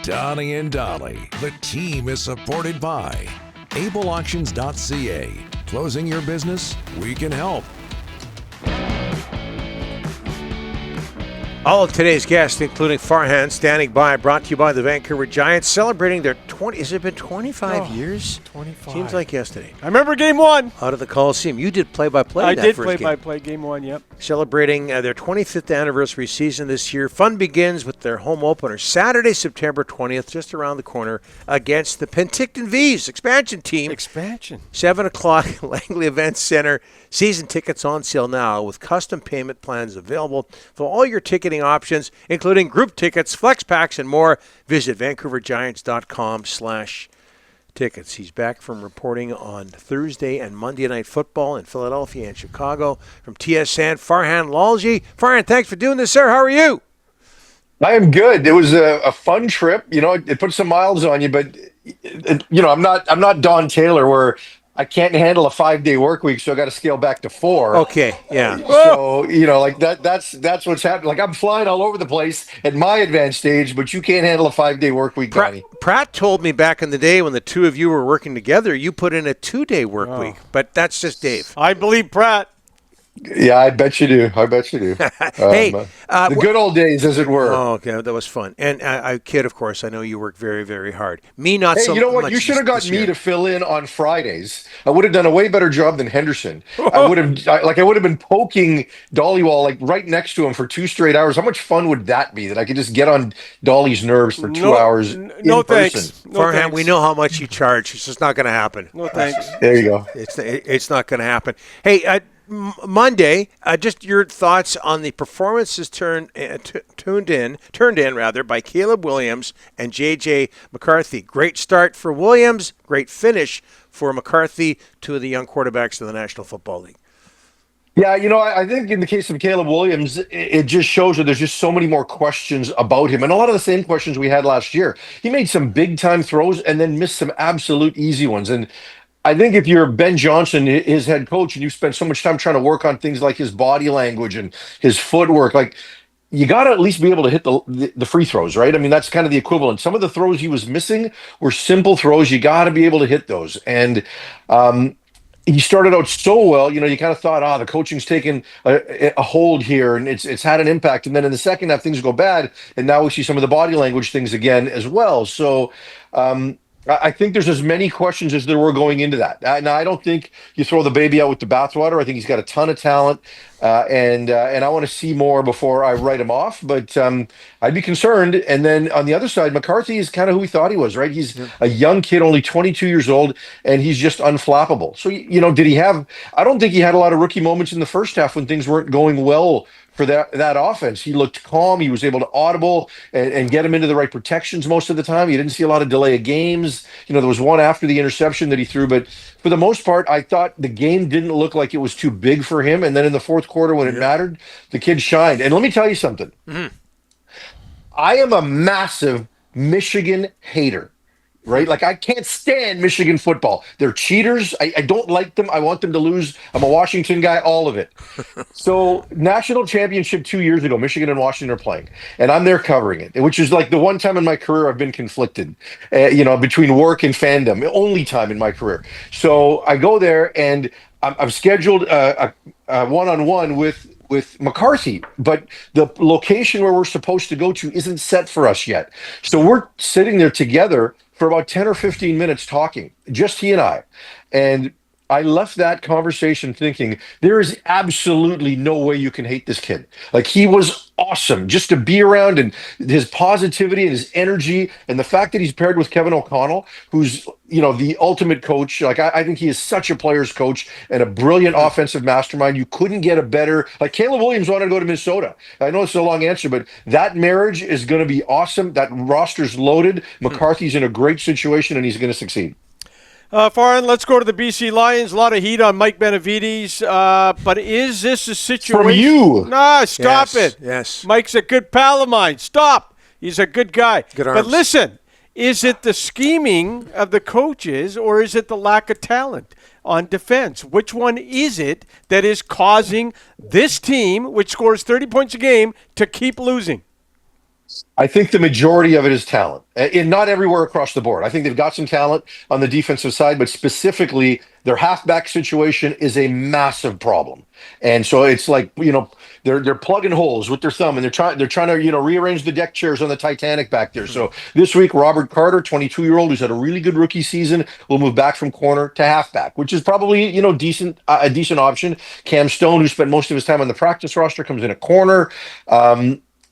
Donnie and Dolly. The team is supported by ableauctions.ca. Closing your business? We can help. All of today's guests, including Farhan, standing by, brought to you by the Vancouver Giants, celebrating their 20. Has it been 25 years? 25. Seems like yesterday. I remember game one. Out of the Coliseum. You did play-by-play. I that did first play-by-play game one, yep. Celebrating their 25th anniversary season this year. Fun begins with their home opener Saturday, September 20th, just around the corner, against the Penticton Vs expansion team. Expansion. 7 o'clock, Langley Events Center. Season tickets on sale now with custom payment plans available for all your ticketing options, including group tickets, flex packs, and more. Visit vancouvergiants.com/tickets. He's back from reporting on Thursday and Monday Night Football in Philadelphia and Chicago. From TSN, Farhan Lalji. Farhan, thanks for doing this, sir. How are you? I am good. It was a fun trip. You know, it put some miles on you, but I'm not Don Taylor where I can't handle a 5-day work week, so I got to scale back to 4. Okay, yeah. So like that's what's happening. Like I'm flying all over the place at my advanced age, but you can't handle a 5-day work week, Donnie. Pratt told me back in the day when the two of you were working together, you put in a 2-day work week, but that's just Dave. I believe Pratt. Yeah, I bet you do. Hey, the good old days, as it were. Oh, okay, that was fun. And I kid, of course, I know you work very, very hard. Me, not so much. Hey, you know what? You should have got me to fill in on Fridays. I would have done a way better job than Henderson. I would have been poking Dollywall like right next to him for 2 straight hours. How much fun would that be? That I could just get on Dolly's nerves for 2 hours in person. Thanks. No Farhan, thanks. we know how much you charge. It's just not going to happen. No thanks. There you go. It's not going to happen. Hey, Monday, just your thoughts on the performances turned in by Caleb Williams and J.J. McCarthy. Great start for Williams, great finish for McCarthy, 2 of the young quarterbacks of the National Football League. Yeah, I think in the case of Caleb Williams, it just shows that there's just so many more questions about him. And a lot of the same questions we had last year. He made some big-time throws and then missed some absolute easy ones. And I think if you're Ben Johnson, his head coach, and you spend so much time trying to work on things like his body language and his footwork, like you got to at least be able to hit the free throws, right? I mean, that's kind of the equivalent. Some of the throws he was missing were simple throws. You got to be able to hit those. And he started out so well, you kind of thought, the coaching's taken a hold here and it's had an impact. And then in the second half, things go bad. And now we see some of the body language things again as well. So, I think there's as many questions as there were going into that. Now, I don't think you throw the baby out with the bathwater. I think he's got a ton of talent, and I want to see more before I write him off. But I'd be concerned. And then on the other side, McCarthy is kind of who we thought he was, right? He's a young kid, only 22 years old, and he's just unflappable. So, did he have – I don't think he had a lot of rookie moments in the first half when things weren't going well for that offense. He looked calm. He was able to audible and get him into the right protections most of the time. You didn't see a lot of delay of games. There was one after the interception that he threw, but for the most part, I thought the game didn't look like it was too big for him. And then in the fourth quarter when it mattered, the kid shined. And let me tell you something. Mm-hmm. I am a massive Michigan hater. Right? Like, I can't stand Michigan football. They're cheaters. I don't like them. I want them to lose. I'm a Washington guy, all of it. So, national championship 2 years ago, Michigan and Washington are playing, and I'm there covering it, which is like the one time in my career I've been conflicted, between work and fandom, the only time in my career. So, I go there, and I've scheduled a one-on-one with McCarthy, but the location where we're supposed to go to isn't set for us yet. So we're sitting there together for about 10 or 15 minutes talking, just he and I. And I left that conversation thinking there is absolutely no way you can hate this kid. Like, he was awesome just to be around, and his positivity and his energy, and the fact that he's paired with Kevin O'Connell, who's, the ultimate coach. Like, I think he is such a player's coach and a brilliant offensive mastermind. You couldn't get a better, like, Caleb Williams wanted to go to Minnesota. I know it's a long answer, but that marriage is going to be awesome. That roster's loaded. McCarthy's in a great situation, and he's going to succeed. Farhan, let's go to the BC Lions. A lot of heat on Mike Benavides. But is this a situation? From you. Nah, stop it. Yes. Mike's a good pal of mine. Stop. He's a good guy. Good arms. But listen, is it the scheming of the coaches, or is it the lack of talent on defense? Which one is it that is causing this team, which scores 30 points a game, to keep losing? I think the majority of it is talent, and not everywhere across the board. I think they've got some talent on the defensive side, but specifically their halfback situation is a massive problem. And so it's like, they're plugging holes with their thumb, and they're trying to rearrange the deck chairs on the Titanic back there. So this week, Robert Carter, 22-year-old who's had a really good rookie season, will move back from corner to halfback, which is probably decent, a decent option. Cam Stone, who spent most of his time on the practice roster, comes in a corner.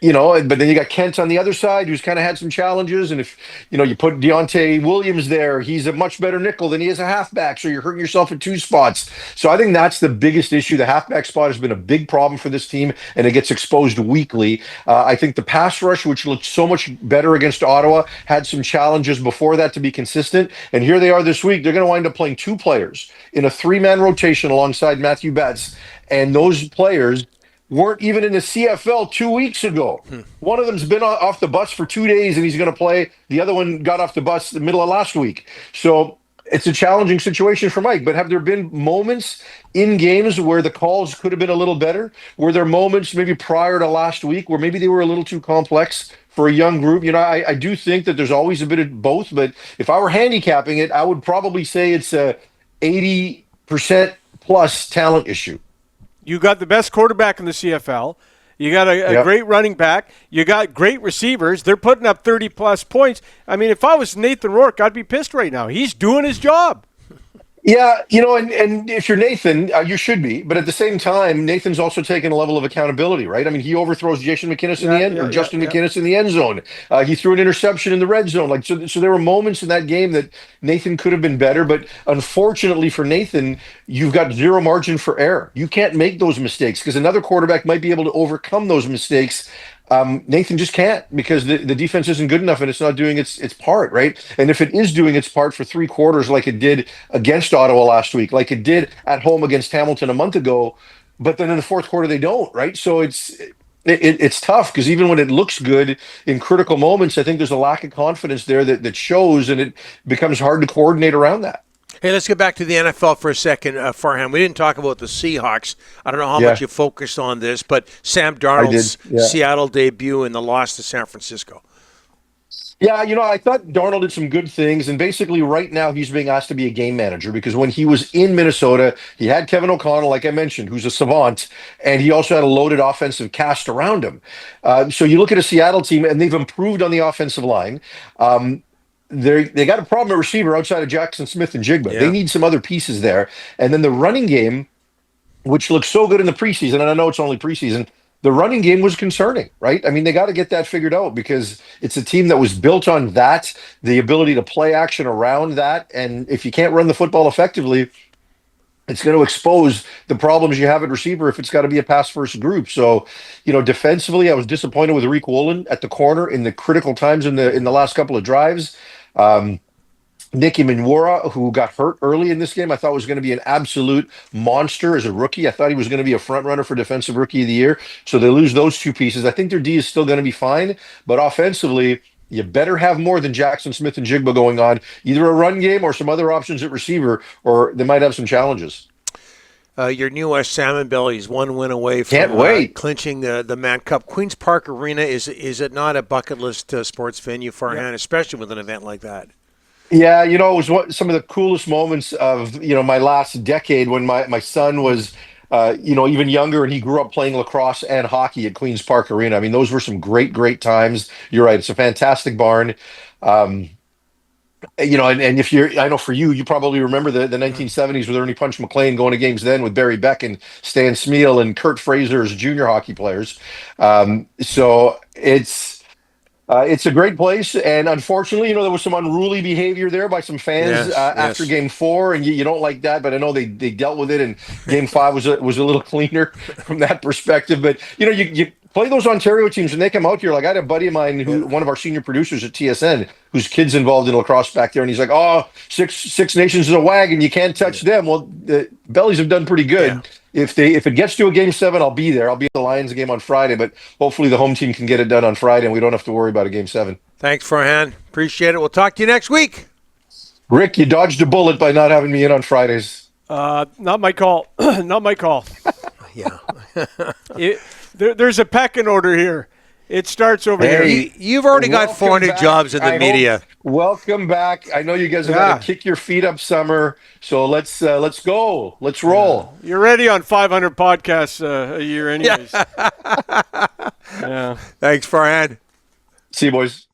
But then you got Kent on the other side, who's kind of had some challenges. And if you put Deontay Williams there, he's a much better nickel than he is a halfback. So you're hurting yourself at two spots. So I think that's the biggest issue. The halfback spot has been a big problem for this team, and it gets exposed weekly. I think the pass rush, which looked so much better against Ottawa, had some challenges before that to be consistent. And here they are this week. They're going to wind up playing two players in a three-man rotation alongside Matthew Betts. And those players weren't even in the CFL 2 weeks ago. One of them's been off the bus for 2 days and he's going to play. The other one got off the bus the middle of last week. So it's a challenging situation for Mike. But have there been moments in games where the calls could have been a little better? Were there moments maybe prior to last week where maybe they were a little too complex for a young group? I do think that there's always a bit of both. But if I were handicapping it, I would probably say it's a 80% plus talent issue. You got the best quarterback in the CFL. You got a great running back. You got great receivers. They're putting up 30-plus points. I mean, if I was Nathan Rourke, I'd be pissed right now. He's doing his job. Yeah, and if you're Nathan, you should be. But at the same time, Nathan's also taking a level of accountability, right? I mean, he overthrows Jason McInnes in the end, or Justin McInnes in the end zone. He threw an interception in the red zone. So there were moments in that game that Nathan could have been better. But unfortunately for Nathan, you've got zero margin for error. You can't make those mistakes because another quarterback might be able to overcome those mistakes. Nathan just can't because the defense isn't good enough and it's not doing its part, right? And if it is doing its part for three quarters like it did against Ottawa last week, like it did at home against Hamilton a month ago, but then in the fourth quarter they don't, right? So it's tough because even when it looks good in critical moments, I think there's a lack of confidence there that shows, and it becomes hard to coordinate around that. Hey, let's get back to the NFL for a second, Farhan. We didn't talk about the Seahawks. I don't know how much you focused on this, but Sam Darnold's Seattle debut and the loss to San Francisco. Yeah, I thought Darnold did some good things, and basically right now he's being asked to be a game manager because when he was in Minnesota, he had Kevin O'Connell, like I mentioned, who's a savant, and he also had a loaded offensive cast around him. So you look at a Seattle team, and they've improved on the offensive line. They got a problem at receiver outside of Jackson Smith and Jigba. Yeah. They need some other pieces there. And then the running game, which looks so good in the preseason, and I know it's only preseason, the running game was concerning, right? I mean, they got to get that figured out because it's a team that was built on that, the ability to play action around that. And if you can't run the football effectively, it's going to expose the problems you have at receiver if it's got to be a pass-first group. So, defensively, I was disappointed with Rick Woolen at the corner in the critical times in the last couple of drives. Nicky Manwara, who got hurt early in this game, I thought was going to be an absolute monster as a rookie. I thought he was going to be a front runner for Defensive Rookie of the Year. So they lose those two pieces. I think their D is still going to be fine, but offensively, you better have more than Jackson Smith and Jigba going on, either a run game or some other options at receiver, or they might have some challenges. Your new West Salmon Bellies, one win away from clinching the Mann Cup. Queen's Park Arena, is it not a bucket list sports venue, Farhan, especially with an event like that? Yeah, it was some of the coolest moments of, my last decade when my son was, even younger, and he grew up playing lacrosse and hockey at Queen's Park Arena. I mean, those were some great, great times. You're right. It's a fantastic barn. And if I know for you probably remember the 1970s with Ernie Punch McLean going to games then with Barry Beck and Stan Smeal and Kurt Fraser as junior hockey players. So it's a great place, and unfortunately, there was some unruly behavior there by some fans after Game 4, and you don't like that. But I know they dealt with it, and Game 5 was a little cleaner from that perspective. But you play those Ontario teams, and they come out here. Like I had a buddy of mine one of our senior producers at TSN, whose kid's involved in lacrosse back there, and he's like, "Oh, Six Nations is a wagon. You can't touch them." Well, the Bellies have done pretty good. Yeah. If it gets to a Game 7, I'll be there. I'll be at the Lions game on Friday, but hopefully the home team can get it done on Friday, and we don't have to worry about a Game 7. Thanks, Farhan. Appreciate it. We'll talk to you next week. Rick, you dodged a bullet by not having me in on Fridays. Not my call. Not my call. Yeah. There's a pecking order here. It starts over Hey, here. You've already got welcome 400 back. jobs in the I media. hope- welcome back. I know you guys have got to kick your feet up summer, so let's go. Let's roll. You're ready on 500 podcasts a year anyways. Yeah. Thanks, Farhan. See you, boys.